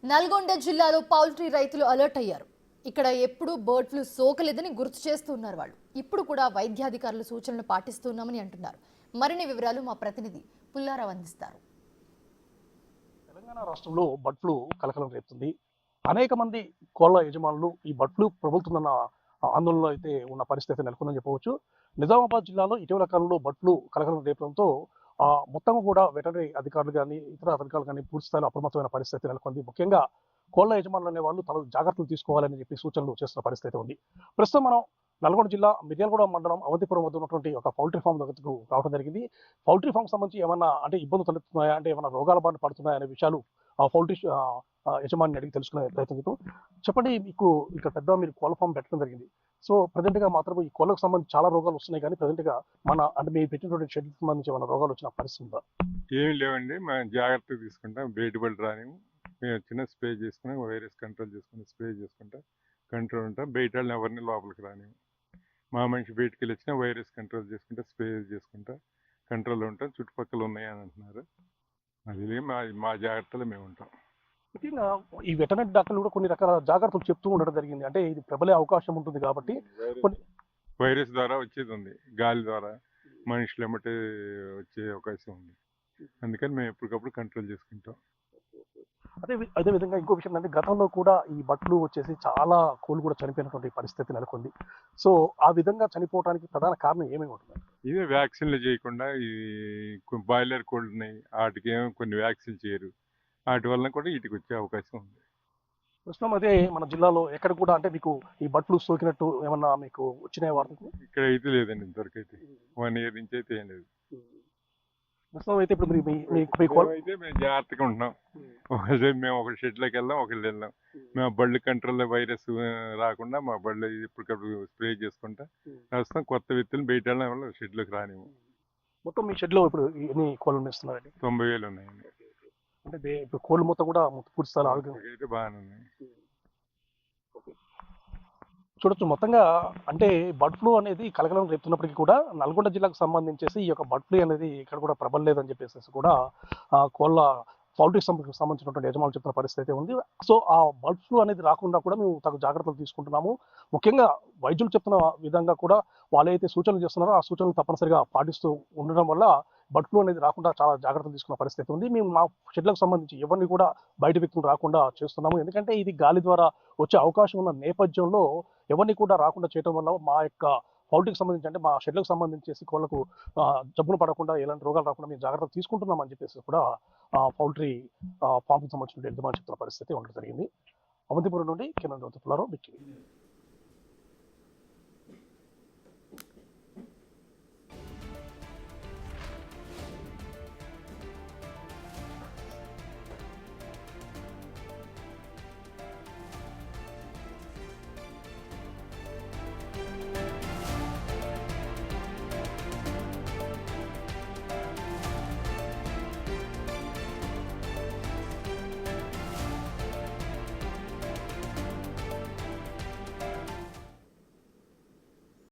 నల్గొండ జిల్లాలో పౌల్ట్రీ రైతులు అలర్ట్ అయ్యారు. ఇక్కడ ఎప్పుడు బర్డ్ ఫ్లూ సోకలేదని గుర్తు చేస్తున్నారు వాళ్ళు. ఇప్పుడు కూడా వైద్యాధికారుల సూచనలు పాటిస్తున్నామని అంటున్నారు. మరిన్ని వివరాలు మా ప్రతినిధి పుల్లారావు అందిస్తారు. తెలంగాణ రాష్ట్రంలో బర్డ్ ఫ్లూ కలకలం రేపుతుంది. అనేక మంది కోళ్ల యజమానులు ఈ బర్డ్ ఫ్లూ ప్రబలుతుందన్న ఆందోళనలో అయితే ఉన్న పరిస్థితి నెలకొందని చెప్పవచ్చు. నిజామాబాద్ జిల్లాలో ఇటీవల కాలంలో బర్డ్ ఫ్లూ కలకలం రేపడంతో మొత్తం కూడా వెటనరీ అధికారులు కానీ ఇతర అధికారులు కానీ పూర్తి స్థాయిలో అప్రమత్తమైన పరిస్థితి నెలకొంది. ముఖ్యంగా కోళ్ల యజమానులు అనే వాళ్ళు తమ జాగ్రత్తలు తీసుకోవాలని చెప్పి సూచనలు చేస్తున్న పరిస్థితి ఉంది. ప్రస్తుతం మనం నల్గొండ జిల్లా మిర్యాలగూడ మండలం అవతిపురం వద్ద ఉన్నటువంటి ఒక పౌల్ట్రీ ఫామ్ దగ్గరకు రావడం జరిగింది. పౌల్ట్రీ ఫామ్ సంబంధించి ఏమన్నా అంటే ఇబ్బందులు తలెత్తున్నాయా, అంటే ఏమైనా రోగాల బారిన పడుతున్నాయా అనే విషయాలు ఆ పౌల్ట్రీ యజమాని అడిగి తెలుసుకునే ప్రయత్నం చేద్దాం. చెప్పండి, మీకు ఇక్కడ పెద్ద మీరు కోళ్ల ఫామ్ పెట్టడం జరిగింది. సో ప్రజెంట్ గా మాత్రం ఈ కోళ్లకు సంబంధించి చాలా రోగాలు వస్తున్నాయి, కానీ ప్రజెంట్ గా అంటే మీరు పెట్టినటువంటి షెడ్ సంబంధించి ఏమైనా రోగాలు వచ్చిన పరిస్థితి ఉందా? ఏమి లేవండి, మేము జాగ్రత్తగా తీసుకుంటాం. బయటపడి రానిము, మేము చిన్న స్ప్రే చేసుకుని వైరస్ కంట్రోల్ చేసుకుని స్ప్రే చేసుకుంటా కంట్రోల్ ఉంటాం. బయట వాళ్ళని ఎవరిని లోపలికి రానిము. మా మనిషి బయటికి వెళ్ళి వచ్చినా వైరస్ కంట్రోల్ చేసుకుంటా స్ప్రే చేసుకుంటా కంట్రోల్ ఉంటాం. చుట్టుపక్కల ఉన్నాయి అని అంటున్నారు, అది మా జాగ్రత్తలో మేము ఉంటాం. ముఖ్యంగా ఈ వెటనరీ డాక్టర్లు కూడా కొన్ని రకాల జాగ్రత్తలు చెప్తూ ఉండడం జరిగింది. అంటే ఇది ప్రబలే అవకాశం ఉంటుంది కాబట్టి వైరస్ ద్వారా వచ్చేది ఉంది, గాలి ద్వారా మనుషులు ఎమ్మటే వచ్చే అవకాశం ఉంది. అందుకని మేము ఎప్పటికప్పుడు కంట్రోల్ చేసుకుంటాం. అదే విధంగా ఇంకో విషయం అంటే గతంలో కూడా ఈ బర్డ్ ఫ్లూ వచ్చేసి చాలా కోళ్ళు కూడా చనిపోయినటువంటి పరిస్థితి నెలకొంది. సో ఆ విధంగా చనిపోవడానికి ప్రధాన కారణం ఏమేమి ఉంటుంది? ఇదే వ్యాక్సిన్లు చేయకుండా ఈ బాయిలర్ కోళ్ళు ఉన్నాయి, వాటికి ఏమో కొన్ని వ్యాక్సిన్ చేయరు. వాటి వలన కూడా వీటికి వచ్చే అవకాశం ఉంది. ప్రస్తుతం అయితే మన జిల్లాలో ఎక్కడ కూడా అంటే మీకు ఈ బర్డ్ ఫ్లూ సోకినట్టు ఏమన్నా మీకు వచ్చినాయి వార్తలు? ఇక్కడ అయితే లేదండి, ఇంతవరకు అయితే 1 year నుంచి అయితే ఏం లేదు. ప్రస్తుతం అయితే ఇప్పుడు అయితే మేము జాగ్రత్తగా ఉంటున్నాం. ఒకసారి మేము ఒక షెడ్లోకి వెళ్దాం, ఒకళ్ళు వెళ్దాం. మేము బళ్ళు కంట్రోల్లో వైరస్ రాకుండా మా బళ్ళు ఇప్పటికప్పుడు స్ప్రే చేసుకుంటా వస్తాం. కొత్త వ్యక్తులు బయట వెళ్ళడం వల్ల షెడ్లోకి రానివ్వు. మొత్తం మీ షెడ్లో ఇప్పుడు ఎన్ని కోళ్ళు మేస్తున్నారండి? 90,000 ఉన్నాయండి. అంటే ఇప్పుడు కోళ్ళు మొత్తం కూడా పూర్తి స్థాయి ఆరోగ్యం అయితే బాగానే ఉన్నాయి. చూడొచ్చు. మొత్తంగా అంటే బర్డ్ ఫ్లూ అనేది కలకలం రేపుతున్నప్పటికీ కూడా నల్గొండ జిల్లాకు సంబంధించేసి ఈ యొక్క బర్డ్ ఫ్లూ అనేది ఇక్కడ కూడా ప్రబలలేదని చెప్పేసి కూడా కోళ్ళ పౌల్ట్రీకి సంబంధించినటువంటి యజమానులు చెప్తున్న పరిస్థితి అయితే ఉంది. సో ఆ బర్డ్ ఫ్లూ అనేది రాకుండా కూడా మేము తగు జాగ్రత్తలు తీసుకుంటున్నాము. ముఖ్యంగా వైద్యులు చెప్తున్న విధంగా కూడా వాళ్ళు అయితే సూచనలు చేస్తున్నారో ఆ సూచనలు తప్పనిసరిగా పాటిస్తూ ఉండడం వల్ల బర్డ్ ఫ్లూ అనేది రాకుండా చాలా జాగ్రత్తలు తీసుకున్న పరిస్థితి ఉంది. మేము మా షెడ్లకు సంబంధించి ఎవరిని కూడా బయట వ్యక్తులు రాకుండా చేస్తున్నాము. ఎందుకంటే ఇది గాలి ద్వారా వచ్చే అవకాశం ఉన్న నేపథ్యంలో ఎవరిని కూడా రాకుండా చేయడం వల్ల మా యొక్క పౌల్ట్రీకి సంబంధించి అంటే మా షెడ్లకు సంబంధించేసి కోళ్లకు జబ్బులు పడకుండా ఎలాంటి రోగాలు రాకుండా మేము జాగ్రత్తలు తీసుకుంటున్నామని చెప్పేసి కూడా పౌల్ట్రీ ఫామ్కి సంబంధించిన యజమాని చెప్తున్న పరిస్థితి ఉండడం జరిగింది. అవంతిపురం నుండి కిరణ్ పుల్లారావు.